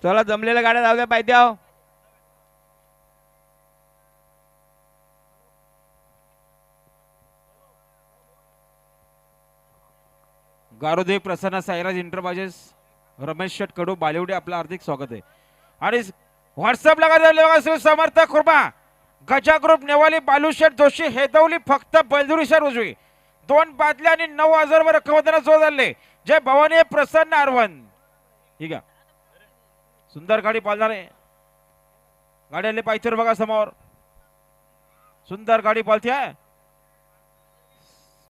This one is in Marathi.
चला जमलेल्या गाड्या जाऊ द्या पायथ्याव. गारोदेव प्रसन्न साईराज इंटरप्राइजेस रमेश शेट कडू बालेवडे आपलं हार्दिक स्वागत आहे. आणि व्हॉट्सअपला बघा समर्थ कृपा गजा ग्रुप नेवाली बालूशेठ जोशी हेदवली फक्त बैलदुरी शहर उजवी 2 बादल्या आणि 9,000 वर रक्कम जोड झाले. जय भवानी प्रसन्न आरवण. ठीक आहे, सुंदर गाडी पालणार आहे. गाडी आली पायथ्यावर बघा समोर, सुंदर गाडी पालती आहे.